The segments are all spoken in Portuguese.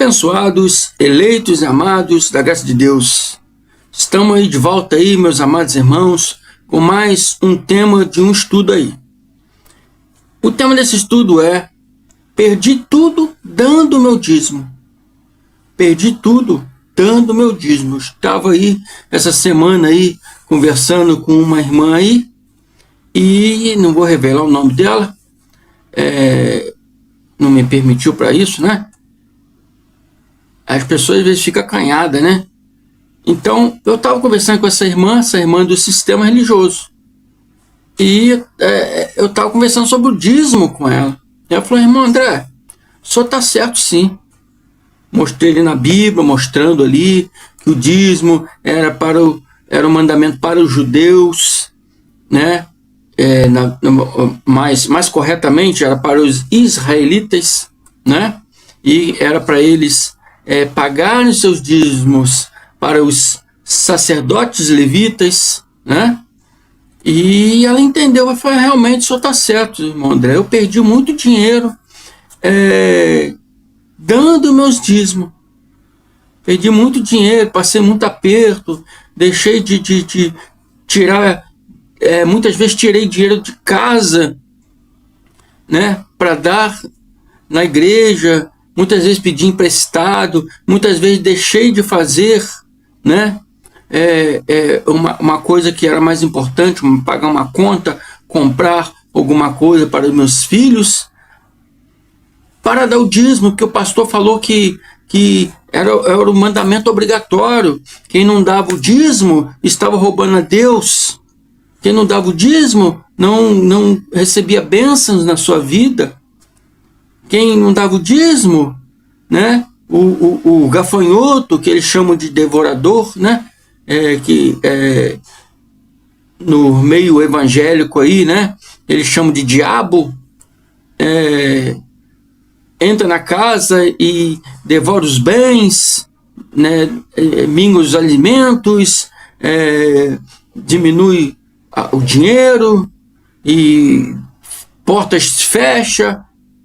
Abençoados, eleitos e amados da graça de Deus, estamos aí de volta aí, meus amados irmãos, com mais um tema de um estudo aí. O tema desse estudo é: perdi tudo dando meu dízimo. Perdi tudo dando meu dízimo. Estava aí essa semana aí conversando com uma irmã aí, e não vou revelar o nome dela, não me permitiu para isso, né? As pessoas às vezes ficam acanhadas, né? Então, eu estava conversando com essa irmã do sistema religioso. E eu estava conversando sobre o dízimo com ela. E ela falou: irmão André, o senhor está certo sim. Mostrei ali na Bíblia, mostrando ali que o dízimo era um mandamento para os judeus, né? Mais corretamente, era para os israelitas, né? E era para eles pagarem seus dízimos para os sacerdotes levitas, né? E ela entendeu, ela falou: realmente o senhor está certo, irmão André, eu perdi muito dinheiro dando meus dízimos. Perdi muito dinheiro, passei muito aperto, deixei de tirar, muitas vezes tirei dinheiro de casa, né, para dar na igreja, muitas vezes pedi emprestado, muitas vezes deixei de fazer, né, uma coisa que era mais importante, pagar uma conta, comprar alguma coisa para os meus filhos, para dar o dízimo, que o pastor falou que era o mandamento obrigatório. Quem não dava o dízimo estava roubando a Deus. Quem não dava o dízimo não recebia bênçãos na sua vida. Quem não dava o dízimo, né? O gafanhoto, que eles chamam de devorador, né? No meio evangélico aí, né? Eles chamam de diabo. Entra na casa e devora os bens, né? Minga os alimentos, diminui o dinheiro, e portas fecha,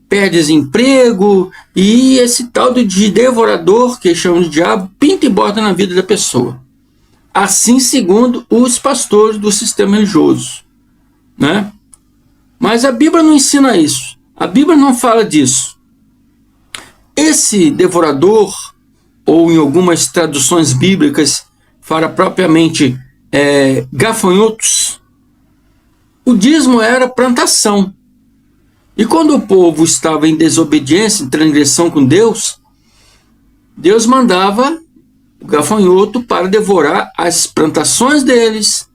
perde emprego, e esse tal de devorador, que eles chamam de diabo, pinta e borda na vida da pessoa. Assim, segundo os pastores do sistema religioso, né? Mas a Bíblia não ensina isso. A Bíblia não fala disso. Esse devorador, ou em algumas traduções bíblicas, fala propriamente gafanhotos. O dízimo era plantação. E quando o povo estava em desobediência, em transgressão com Deus, Deus mandava o gafanhoto para devorar as plantações deles,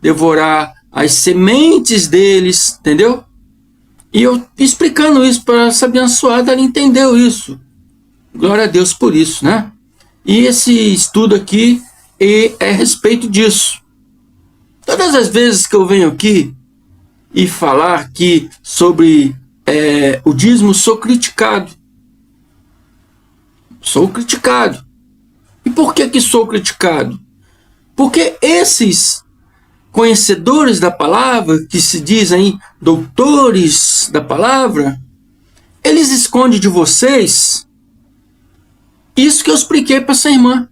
devorar as sementes deles, entendeu? E eu explicando isso para essa abençoada, ela entendeu isso. Glória a Deus por isso, né? E esse estudo aqui é a respeito disso. Todas as vezes que eu venho aqui e falar aqui sobre o dízimo, sou criticado. Sou criticado. E por que sou criticado? Porque esses conhecedores da palavra, que se dizem doutores da palavra, eles escondem de vocês isso que eu expliquei para essa irmã,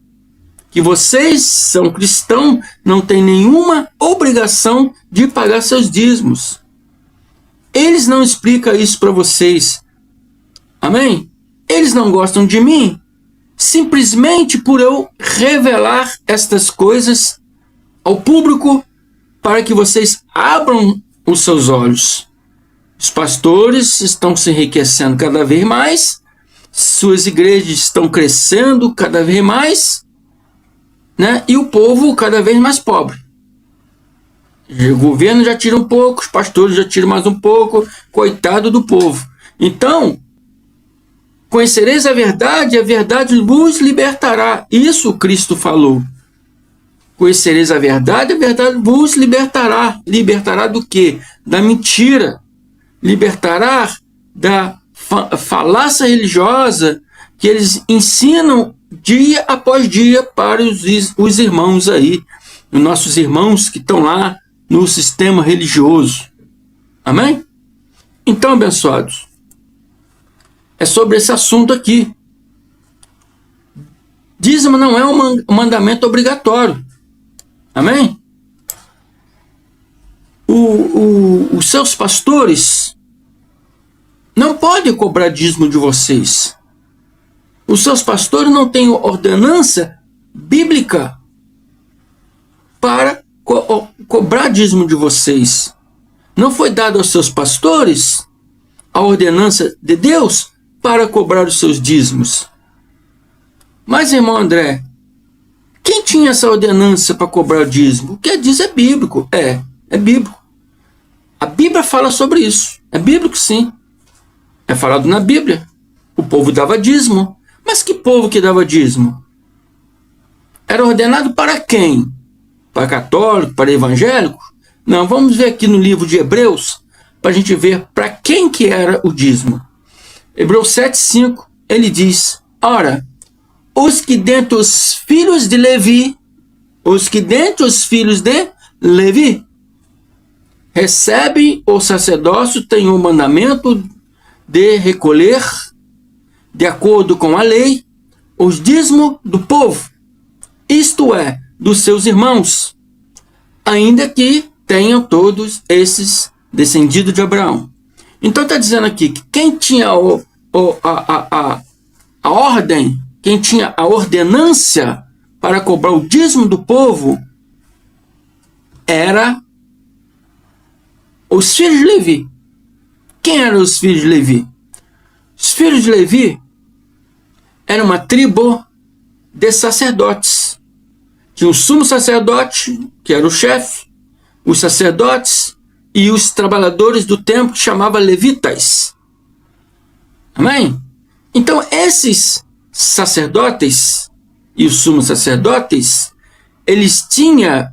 que vocês são cristãos, não têm nenhuma obrigação de pagar seus dízimos. Eles não explicam isso para vocês. Amém? Eles não gostam de mim simplesmente por eu revelar estas coisas ao público, para que vocês abram os seus olhos. Os pastores estão se enriquecendo cada vez mais, suas igrejas estão crescendo cada vez mais, né? E o povo cada vez mais pobre. O governo já tira um pouco, os pastores já tiram mais um pouco, coitado do povo. Então, conhecereis a verdade vos libertará. Isso Cristo falou. Conhecereis a verdade vos libertará. Libertará do quê? Da mentira. Libertará da falácia religiosa que eles ensinam dia após dia para os irmãos aí, os nossos irmãos que estão lá no sistema religioso. Amém? Então, abençoados, é sobre esse assunto aqui. Dízimo não é um mandamento obrigatório. Amém? Os seus pastores não podem cobrar dízimo de vocês. Os seus pastores não têm ordenança bíblica para cobrar dízimo de vocês. Não foi dado aos seus pastores a ordenança de Deus para cobrar os seus dízimos. Mas, irmão André, quem tinha essa ordenança para cobrar o dízimo? O que diz é bíblico. É bíblico. A Bíblia fala sobre isso. É bíblico, sim. É falado na Bíblia. O povo dava dízimo. Mas que povo que dava dízimo? Era ordenado para quem? Para católico? Para evangélico? Não, vamos ver aqui no livro de Hebreus, para a gente ver para quem que era o dízimo. Hebreus 7,5, ele diz: ora, os que dentre os filhos de Levi, recebem o sacerdócio, tem o mandamento de recolher, de acordo com a lei, os dízimos do povo, isto é, dos seus irmãos, ainda que tenham todos esses descendidos de Abraão. Então está dizendo aqui que quem tinha a ordem, quem tinha a ordenância para cobrar o dízimo do povo, era os filhos de Levi. Quem eram os filhos de Levi? Os filhos de Levi eram uma tribo de sacerdotes. Tinha o sumo sacerdote, que era o chefe, os sacerdotes e os trabalhadores do templo, que chamava levitas. Amém? Então, esses sacerdotes e os sumos sacerdotes, eles tinham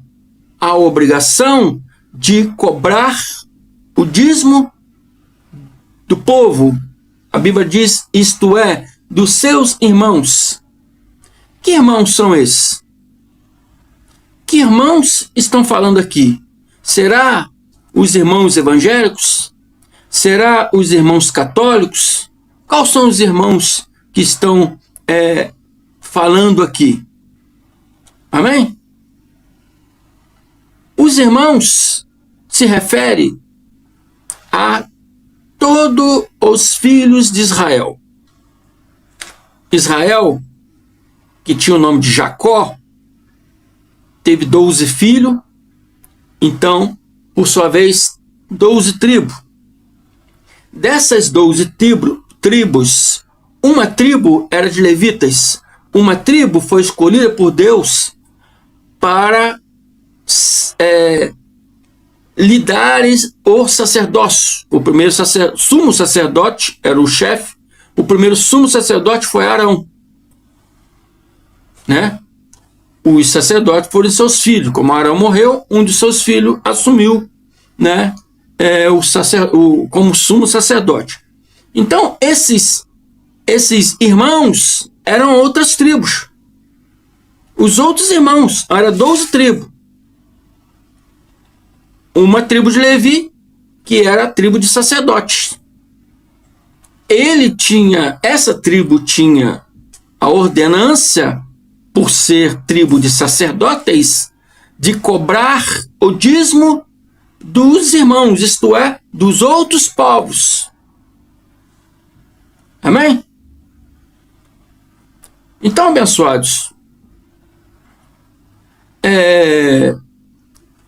a obrigação de cobrar o dízimo do povo. A Bíblia diz, isto é, dos seus irmãos. Que irmãos são esses? Que irmãos estão falando aqui? Será os irmãos evangélicos? Será os irmãos católicos? Quais são os irmãos que estão falando aqui? Amém? Os irmãos se referem a todos os filhos de Israel. Israel, que tinha o nome de Jacó, teve 12 filhos, então, por sua vez, 12 tribos. Dessas 12 tribos, uma tribo era de levitas. Uma tribo foi escolhida por Deus para lhe dar o sacerdócio. O primeiro sumo sacerdote era o chefe. O primeiro sumo sacerdote foi Arão, né? Os sacerdotes foram seus filhos. Como Arão morreu, um de seus filhos assumiu, né, como sumo sacerdote. Então, esses irmãos eram outras tribos. Os outros irmãos, eram 12 tribos. Uma tribo de Levi, que era a tribo de sacerdotes. Essa tribo tinha a ordenança, por ser tribo de sacerdotes, de cobrar o dízimo dos irmãos, isto é, dos outros povos. Amém? Então, abençoados,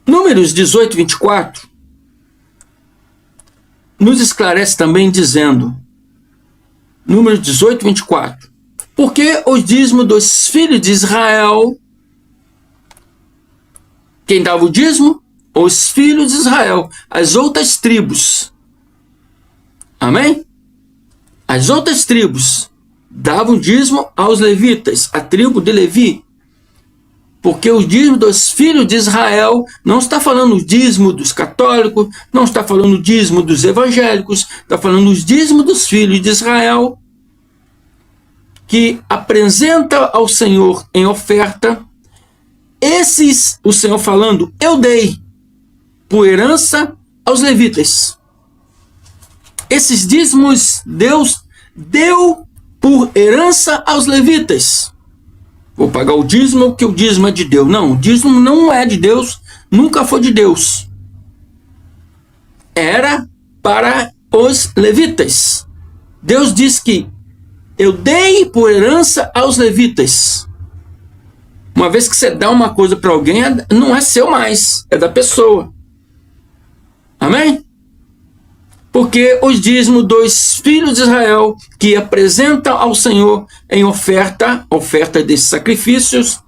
Números 18, 24 nos esclarece também dizendo, Números 18, 24, porque os dízimos dos filhos de Israel, quem dava o dízimo? Os filhos de Israel, as outras tribos. Amém? As outras tribos davam dízimo aos levitas, a tribo de Levi. Porque o dízimo dos filhos de Israel não está falando o dízimo dos católicos, não está falando o dízimo dos evangélicos, está falando os dízimos dos filhos de Israel, que apresenta ao Senhor em oferta. Esses, o Senhor falando, eu dei por herança aos levitas. Esses dízimos Deus deu por herança aos levitas. Vou pagar o dízimo porque o dízimo é de Deus. Não, o dízimo não é de Deus, nunca foi de Deus. Era para os levitas. Deus diz que eu dei por herança aos levitas. Uma vez que você dá uma coisa para alguém, não é seu mais, é da pessoa. Amém? Porque os dízimos dos filhos de Israel, que apresentam ao Senhor em oferta desses sacrifícios,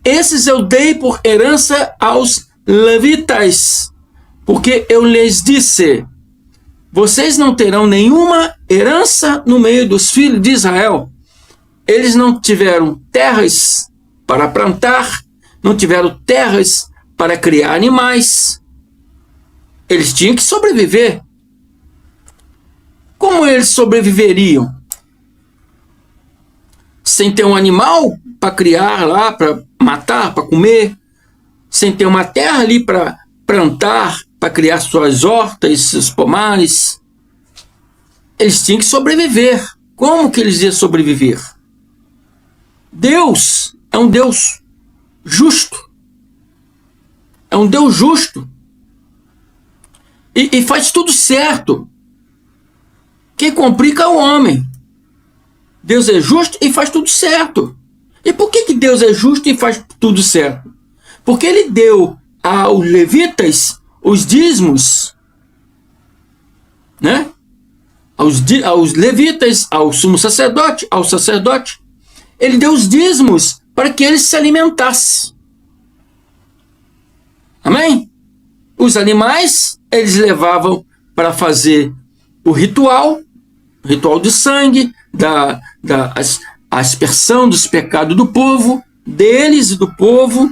esses eu dei por herança aos levitas. Porque eu lhes disse, vocês não terão nenhuma herança no meio dos filhos de Israel. Eles não tiveram terras para plantar, não tiveram terras para criar animais. Eles tinham que sobreviver. Como eles sobreviveriam? Sem ter um animal para criar lá, para matar, para comer, sem ter uma terra ali para plantar, para criar suas hortas, seus pomares. Eles tinham que sobreviver. Como que eles iam sobreviver? Deus é um Deus justo. É um Deus justo. E faz tudo certo. Quem complica é o homem. Deus é justo e faz tudo certo. E por que Deus é justo e faz tudo certo? Porque ele deu aos levitas os dízimos, né? Aos levitas, ao sumo sacerdote, ao sacerdote. Ele deu os dízimos para que eles se alimentassem. Amém? Os animais, eles levavam para fazer o ritual de sangue, a aspersão dos pecados do povo, deles e do povo.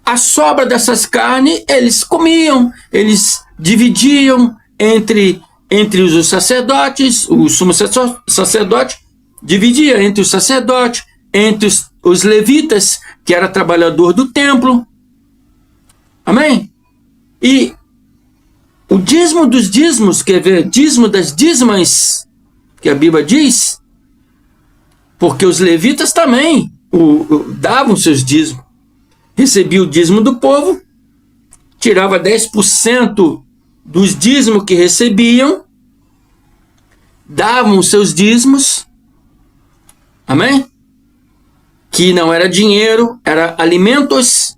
A sobra dessas carnes, eles comiam, eles dividiam entre os sacerdotes, o sumo sacerdote, dividia entre os sacerdotes, entre os levitas, que era trabalhador do templo. Amém? E o dízimo dos dízimos, quer ver, dízimo das dízimas, que a Bíblia diz, porque os levitas também davam seus dízimos. Recebia o dízimo do povo, tirava 10% dos dízimos que recebiam, davam os seus dízimos, amém? Que não era dinheiro, era alimentos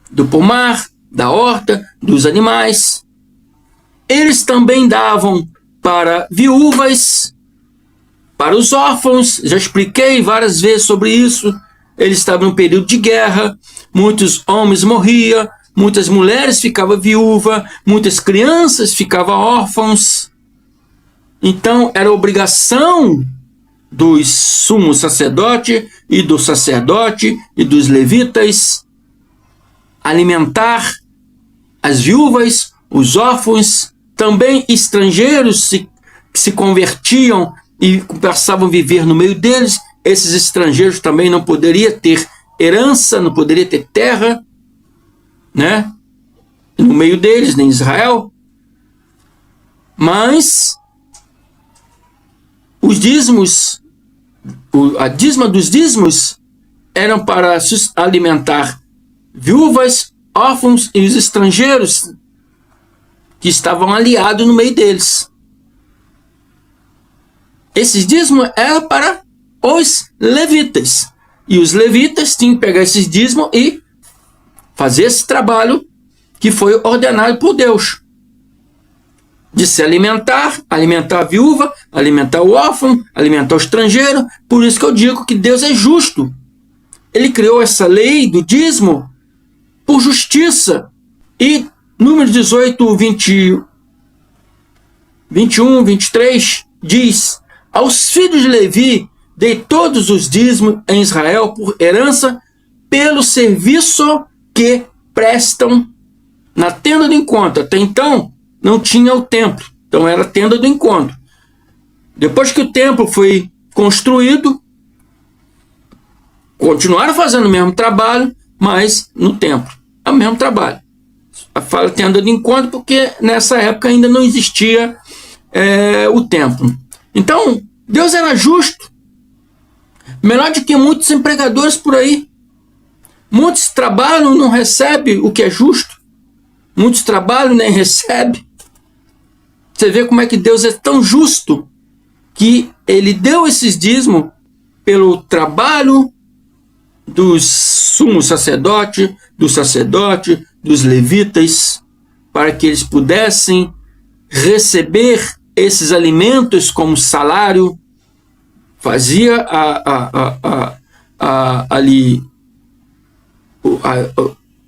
do pomar, da horta, dos animais. Eles também davam para viúvas, para os órfãos, já expliquei várias vezes sobre isso. Eles estavam num período de guerra, muitos homens morriam, muitas mulheres ficavam viúvas, muitas crianças ficavam órfãos. Então era obrigação dos sumos sacerdote e do sacerdote e dos levitas alimentar as viúvas, os órfãos, também estrangeiros que se convertiam e passavam a viver no meio deles. Esses estrangeiros também não poderiam ter herança, não poderiam ter terra, né? No meio deles, nem Israel. Mas os dízimos, a dízima dos dízimos eram para alimentar viúvas, órfãos e os estrangeiros que estavam aliados no meio deles. Esses dízimos eram para os levitas. E os levitas tinham que pegar esses dízimos e fazer esse trabalho que foi ordenado por Deus. De se alimentar a viúva, alimentar o órfão, alimentar o estrangeiro. Por isso que eu digo que Deus é justo. Ele criou essa lei do dízimo por justiça. E Números 18, 21, 23 diz: aos filhos de Levi dei todos os dízimos em Israel por herança pelo serviço que prestam na tenda do encontro. Até então não tinha o templo, então era a tenda do encontro. Depois que o templo foi construído, continuaram fazendo o mesmo trabalho, mas no templo é o mesmo trabalho. Fala tenda de encontro porque nessa época ainda não existia o templo. Então Deus era justo, Melhor do que muitos empregadores por aí. Muitos trabalham e não recebem o que é justo. Muitos trabalham e nem recebem. Você vê como é que Deus é tão justo que ele deu esses dízimos pelo trabalho dos sumos sacerdotes, dos levitas, para que eles pudessem receber esses alimentos como salário. Fazia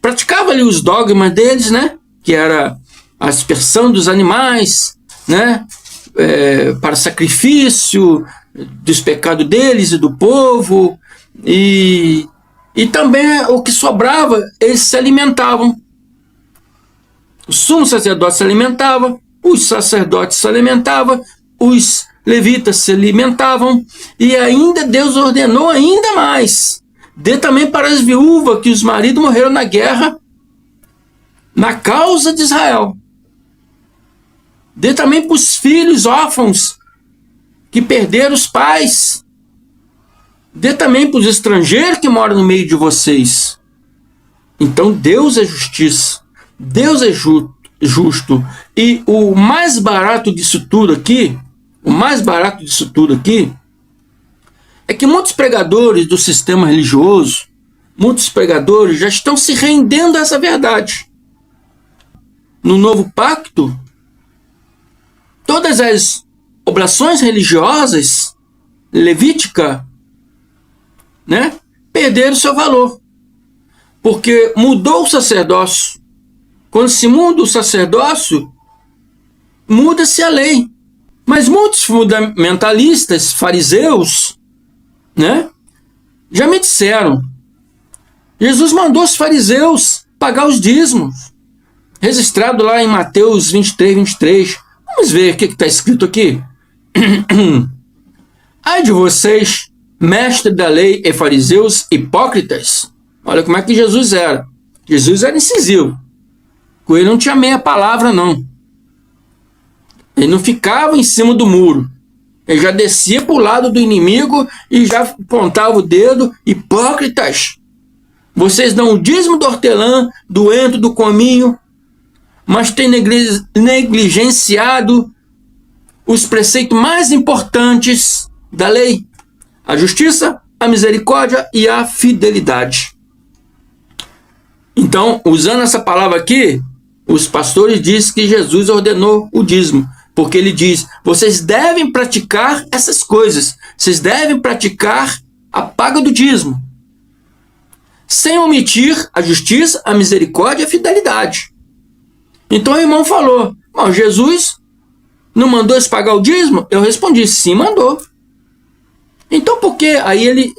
praticava ali os dogmas deles, né? Que era a aspersão dos animais, né? Para sacrifício dos pecados deles e do povo, e também o que sobrava, eles se alimentavam. O sumo sacerdote se alimentava, os sacerdotes se alimentavam, os levitas se alimentavam, e ainda Deus ordenou ainda mais: dê também para as viúvas que os maridos morreram na guerra, na causa de Israel. Dê também para os filhos órfãos que perderam os pais. Dê também para os estrangeiros que moram no meio de vocês. Então Deus é justiça. Deus é justo. E o mais barato disso tudo aqui, é que muitos pregadores do sistema religioso, muitos pregadores já estão se rendendo a essa verdade. No novo pacto, todas as oblações religiosas, levítica, né, perderam seu valor. Porque mudou o sacerdócio. Quando se muda o sacerdócio, muda-se a lei. Mas muitos fundamentalistas, fariseus, né, já me disseram: Jesus mandou os fariseus pagar os dízimos. Registrado lá em Mateus 23. Vamos ver o que está escrito aqui. Ai de vocês, mestre da lei e fariseus hipócritas. Olha como é que Jesus era. Jesus era incisivo. Com ele não tinha meia palavra, não. Ele não ficava em cima do muro. Ele já descia para o lado do inimigo e já apontava o dedo. Hipócritas! Vocês dão o dízimo do hortelã, do ento, do cominho, mas têm negligenciado os preceitos mais importantes da lei: a justiça, a misericórdia e a fidelidade. Então, usando essa palavra aqui, os pastores dizem que Jesus ordenou o dízimo, porque ele diz: vocês devem praticar essas coisas, vocês devem praticar a paga do dízimo, sem omitir a justiça, a misericórdia e a fidelidade. Então o irmão falou: Jesus não mandou eles pagar o dízimo? Eu respondi: sim, mandou. Então por que? Aí ele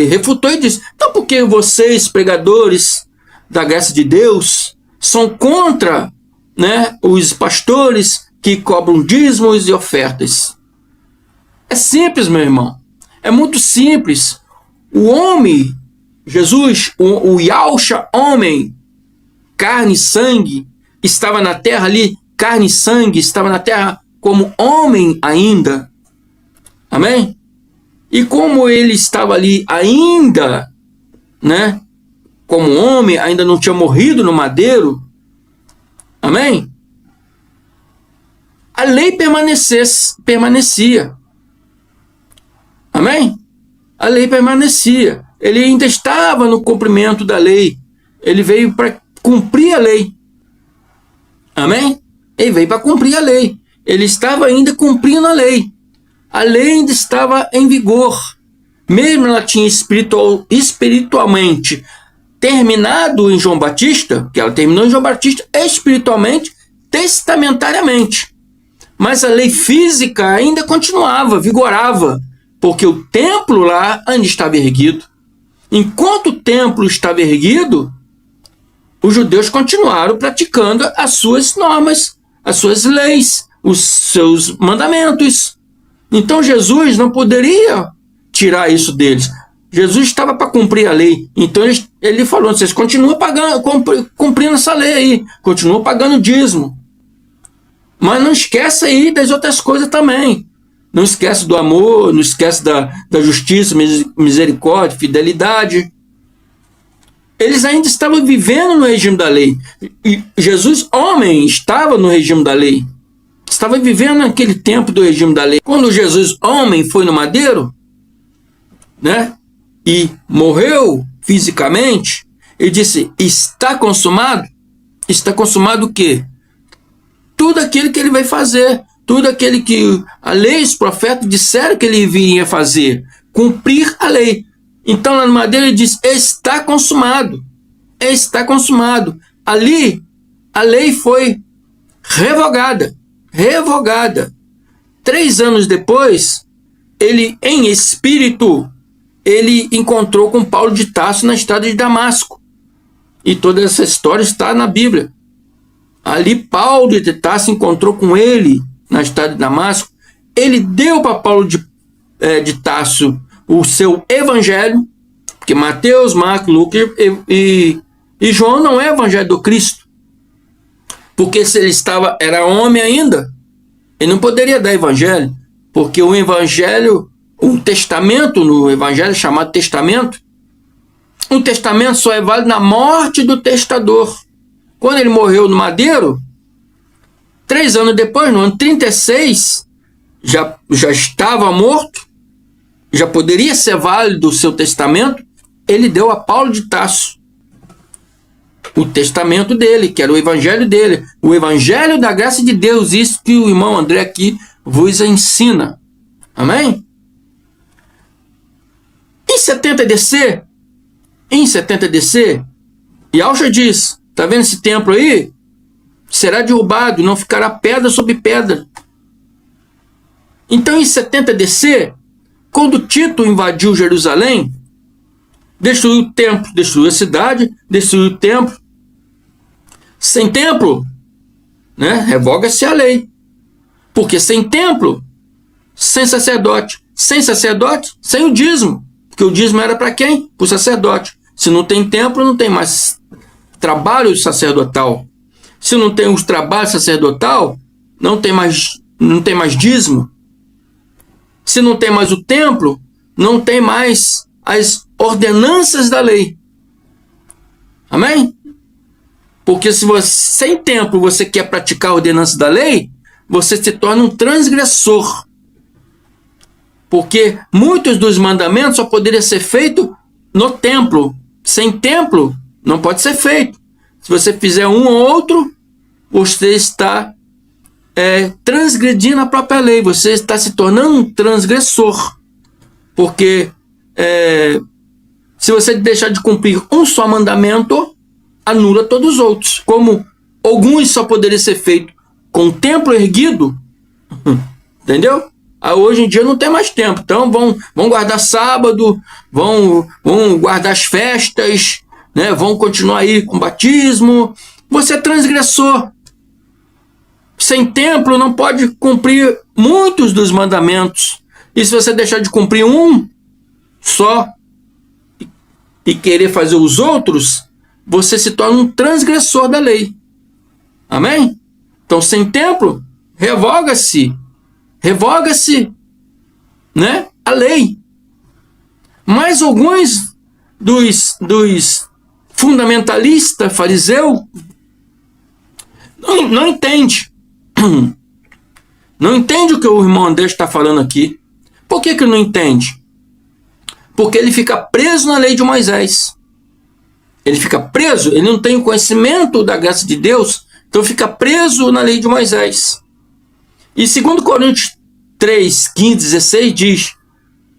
refutou e disse: então por que vocês, pregadores da graça de Deus, são contra, né, os pastores que cobram dízimos e ofertas? É simples, meu irmão. É muito simples. O homem, Jesus, o Yahshua, homem, carne e sangue, estava na terra ali, carne e sangue, estava na terra como homem ainda. Amém? E como ele estava ali ainda, né, como homem, ainda não tinha morrido no madeiro, amém? A lei permanecia. Amém? A lei permanecia. Ele ainda estava no cumprimento da lei. Ele veio para cumprir a lei. Amém? Ele veio para cumprir a lei. Ele estava ainda cumprindo a lei. A lei ainda estava em vigor. Mesmo ela tinha espiritualmente terminado em João Batista, que ela terminou em João Batista espiritualmente, testamentariamente. Mas a lei física ainda continuava, vigorava, porque o templo lá ainda estava erguido. Enquanto o templo estava erguido, os judeus continuaram praticando as suas normas, as suas leis, os seus mandamentos. Então Jesus não poderia tirar isso deles. Jesus estava para cumprir a lei. Então ele falou: vocês continuam cumprindo essa lei aí, continuam pagando dízimo. Mas não esqueça aí das outras coisas também. não esquece do amor, não esquece da justiça, misericórdia, fidelidade. Eles ainda estavam vivendo no regime da lei. E Jesus, homem, estava no regime da lei. Estava vivendo naquele tempo do regime da lei. Quando Jesus, homem, foi no madeiro, né, e morreu fisicamente, ele disse, está consumado? Está consumado o quê? Tudo aquilo que ele vai fazer, tudo aquilo que a lei e os profetas disseram que ele viria fazer, cumprir a lei. Então lá no madeiro ele diz, está consumado, está consumado. Ali a lei foi revogada. 3 anos depois, ele em espírito, ele encontrou com Paulo de Tarso na estrada de Damasco. E toda essa história está na Bíblia. Ali Paulo de Tarso encontrou com ele na estrada de Damasco. Ele deu para Paulo de Tarso o seu evangelho, porque Mateus, Marcos, Lucas e João não é evangelho do Cristo. Porque se ele era homem ainda, ele não poderia dar evangelho, porque o evangelho, um testamento no evangelho chamado testamento, um testamento só é válido na morte do testador. Quando ele morreu no madeiro, 3 anos depois, no ano 36, já estava morto, já poderia ser válido o seu testamento, ele deu a Paulo de Tarso o testamento dele, que era o evangelho dele, o evangelho da graça de Deus, isso que o irmão André aqui vos ensina. Amém? Em 70 DC, Yahshua diz, tá vendo esse templo aí? Será derrubado, não ficará pedra sobre pedra. Então em 70 DC, quando Tito invadiu Jerusalém, destruiu o templo, destruiu a cidade, destruiu o templo. Sem templo, né, revoga-se a lei. Porque sem templo, sem sacerdote, sem o dízimo. Porque o dízimo era para quem? Para o sacerdote. Se não tem templo, não tem mais trabalho sacerdotal. Se não tem os trabalhos sacerdotal, não tem mais dízimo. Se não tem mais o templo, não tem mais as ordenanças da lei. Amém? Porque se você, sem templo, você quer praticar a ordenança da lei, você se torna um transgressor. Porque muitos dos mandamentos só poderiam ser feitos no templo. Sem templo, não pode ser feito. Se você fizer um ou outro, você está transgredindo a própria lei. Você está se tornando um transgressor. Porque se você deixar de cumprir um só mandamento, anula todos os outros. Como alguns só poderiam ser feitos com o templo erguido, entendeu? Hoje em dia não tem mais tempo. Então vão guardar sábado, vão guardar as festas, né? Vão continuar aí com batismo. Você é transgressor. Sem templo não pode cumprir muitos dos mandamentos. E se você deixar de cumprir um só e querer fazer os outros, você se torna um transgressor da lei. Amém? Então, sem templo, revoga-se, né, a lei. Mas alguns dos fundamentalistas, fariseus, não entende. Não entende o que o irmão André está falando aqui. Por que não entende? Porque ele fica preso na lei de Moisés. Ele fica preso, ele não tem o conhecimento da graça de Deus, então fica preso na lei de Moisés. E 2 Coríntios 3, 15, 16 diz,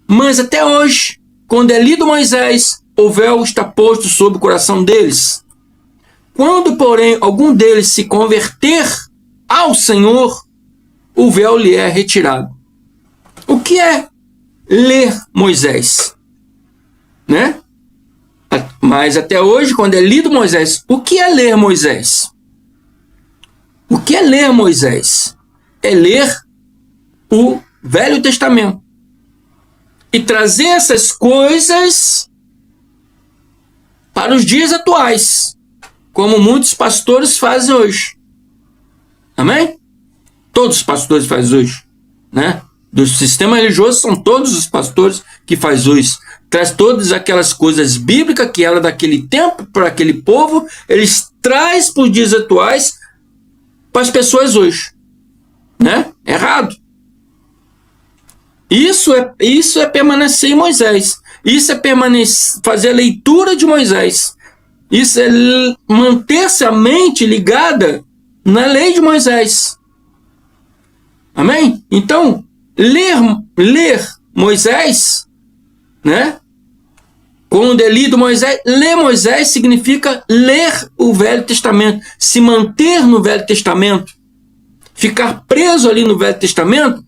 mas até hoje, quando é lido Moisés, o véu está posto sobre o coração deles. Quando, porém, algum deles se converter ao Senhor, o véu lhe é retirado. O que é ler Moisés? Né? Mas até hoje, quando é lido Moisés, o que é ler Moisés? O que é ler Moisés? É ler o Velho Testamento e trazer essas coisas para os dias atuais, como muitos pastores fazem hoje. Amém? Todos os pastores fazem hoje, né? do sistema religioso são todos os pastores que faz isso. Traz todas aquelas coisas bíblicas que era daquele tempo para aquele povo, eles traz para os dias atuais para as pessoas hoje, né? Errado. Isso é permanecer em Moisés. Isso é fazer a leitura de Moisés. Isso é manter-se a mente ligada na lei de Moisés. Amém? Então, ler Moisés, né? Quando é lido Moisés, ler Moisés significa ler o Velho Testamento, se manter no Velho Testamento, ficar preso ali no Velho Testamento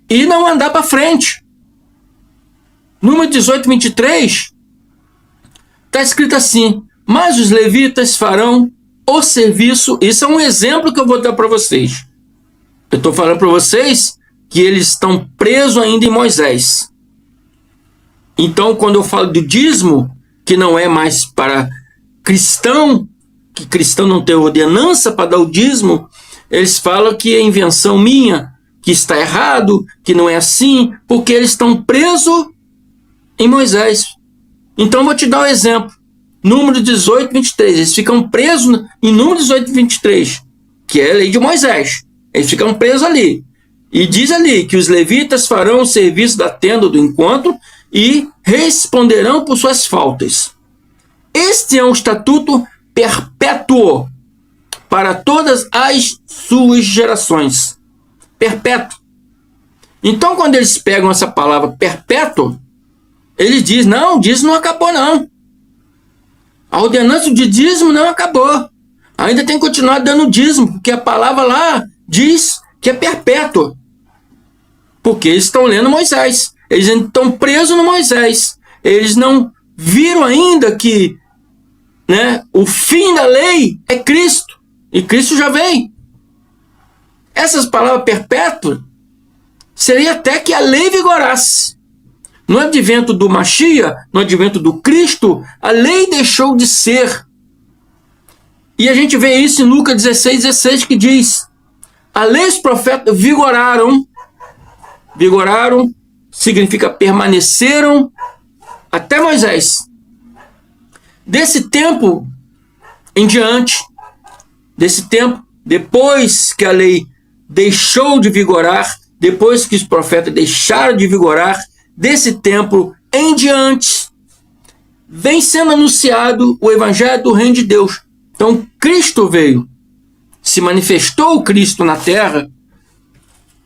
e não andar para frente. Número 18, 23, está escrito assim: mas os levitas farão o serviço. Isso é um exemplo que eu vou dar para vocês. Eu estou falando para vocês que eles estão presos ainda em Moisés. Então, quando eu falo do dízimo, que não é mais para cristão, que cristão não tem ordenança para dar o dízimo, eles falam que é invenção minha, que está errado, que não é assim, porque eles estão presos em Moisés. Então, eu vou te dar um exemplo. Número 18, 23. Eles ficam presos em número 18, 23, que é a lei de Moisés. Eles ficam presos ali. E diz ali que os levitas farão o serviço da tenda do encontro e responderão por suas faltas. Este é um estatuto perpétuo para todas as suas gerações. Perpétuo. Então, quando eles pegam essa palavra perpétuo, eles dizem: não, o dízimo não acabou, não. A ordenança de dízimo não acabou. Ainda tem que continuar dando dízimo, porque a palavra lá diz que é perpétuo. Porque eles estão lendo Moisés. Eles estão presos no Moisés. Eles não viram ainda que, né, o fim da lei é Cristo. E Cristo já veio. Essas palavras perpétuas seria até que a lei vigorasse. No advento do Mashiach, no advento do Cristo, a lei deixou de ser. E a gente vê isso em Lucas 16, 16, que diz: a lei e os profetas vigoraram. Vigoraram significa permaneceram até Moisés. Desse tempo em diante, desse tempo, depois que a lei deixou de vigorar, depois que os profetas deixaram de vigorar, desse tempo em diante, vem sendo anunciado o evangelho do reino de Deus. Então, Cristo veio, se manifestou o Cristo na terra,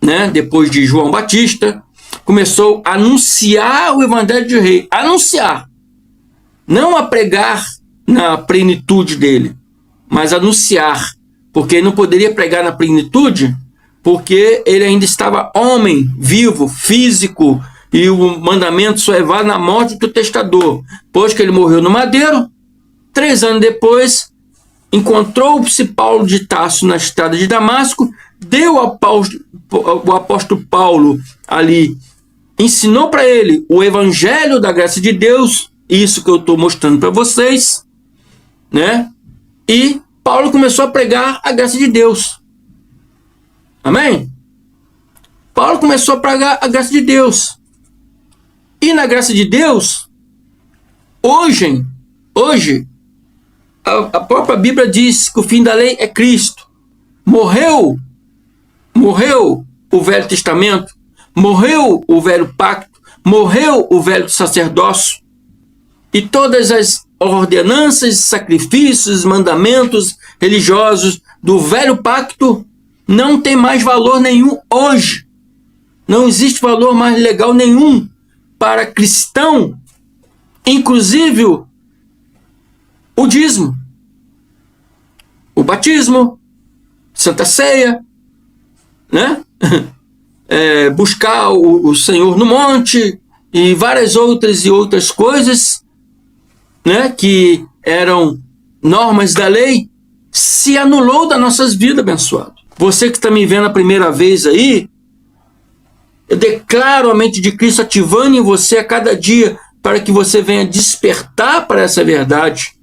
né? Depois de João Batista, começou a anunciar o evangelho de rei. Anunciar. Não a pregar na plenitude dele, mas anunciar. Porque ele não poderia pregar na plenitude, porque ele ainda estava homem, vivo, físico, e o mandamento só é válido na morte do testador. Pois que ele morreu no madeiro, 3 anos depois, encontrou-se Paulo de Tarso na estrada de Damasco, deu o apóstolo Paulo ali, ensinou para ele o evangelho da graça de Deus, isso que eu estou mostrando para vocês, né? E Paulo começou a pregar a graça de Deus. Amém? Paulo começou a pregar a graça de Deus. E na graça de Deus, hoje a própria Bíblia diz que o fim da lei é Cristo. Morreu o Velho Testamento, morreu o Velho Pacto, morreu o Velho Sacerdócio, e todas as ordenanças, sacrifícios, mandamentos religiosos do Velho Pacto não tem mais valor nenhum hoje. Não existe valor mais legal nenhum para cristão, inclusive o dízimo, o batismo, Santa Ceia, né? Buscar o Senhor no monte e várias outras coisas, né, que eram normas da lei, se anulou das nossas vidas, abençoado. Você que está me vendo a primeira vez aí, eu declaro a mente de Cristo ativando em você a cada dia para que você venha despertar para essa verdade.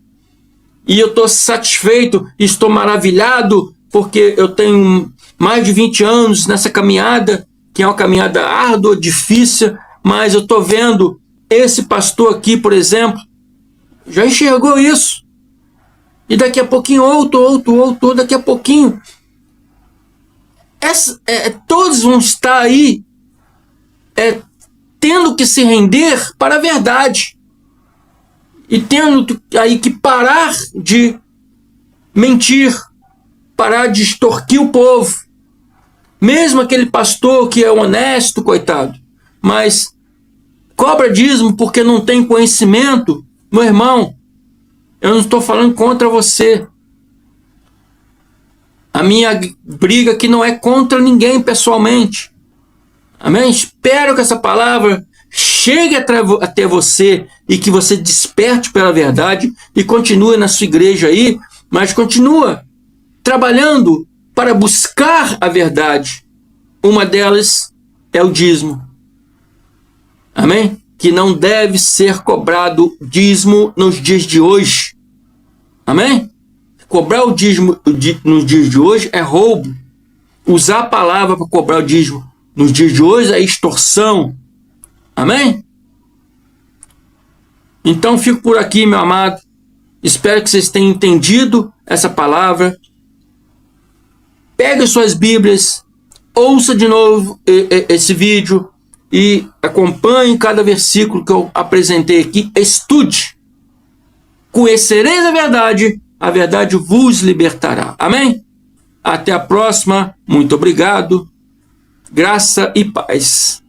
E eu estou satisfeito, estou maravilhado, porque eu tenho mais de 20 anos nessa caminhada que é uma caminhada árdua, difícil, mas eu estou vendo esse pastor aqui, por exemplo, já enxergou isso. E daqui a pouquinho, outro, daqui a pouquinho. Todos vão estar aí tendo que se render para a verdade. E tendo aí que parar de mentir, parar de extorquir o povo. Mesmo aquele pastor que é honesto, coitado, mas cobra dízimo porque não tem conhecimento, meu irmão, eu não estou falando contra você. A minha briga aqui não é contra ninguém pessoalmente. Amém? Espero que essa palavra chegue até você e que você desperte pela verdade e continue na sua igreja aí, mas continua trabalhando para buscar a verdade. Uma delas é o dízimo. Amém? Que não deve ser cobrado dízimo nos dias de hoje. Amém? Cobrar o dízimo nos dias de hoje é roubo. Usar a palavra para cobrar o dízimo nos dias de hoje é extorsão. Amém? Então fico por aqui, meu amado. Espero que vocês tenham entendido essa palavra. Pegue suas Bíblias, ouça de novo esse vídeo e acompanhe cada versículo que eu apresentei aqui. Estude. Conhecereis a verdade vos libertará. Amém? Até a próxima. Muito obrigado. Graça e paz.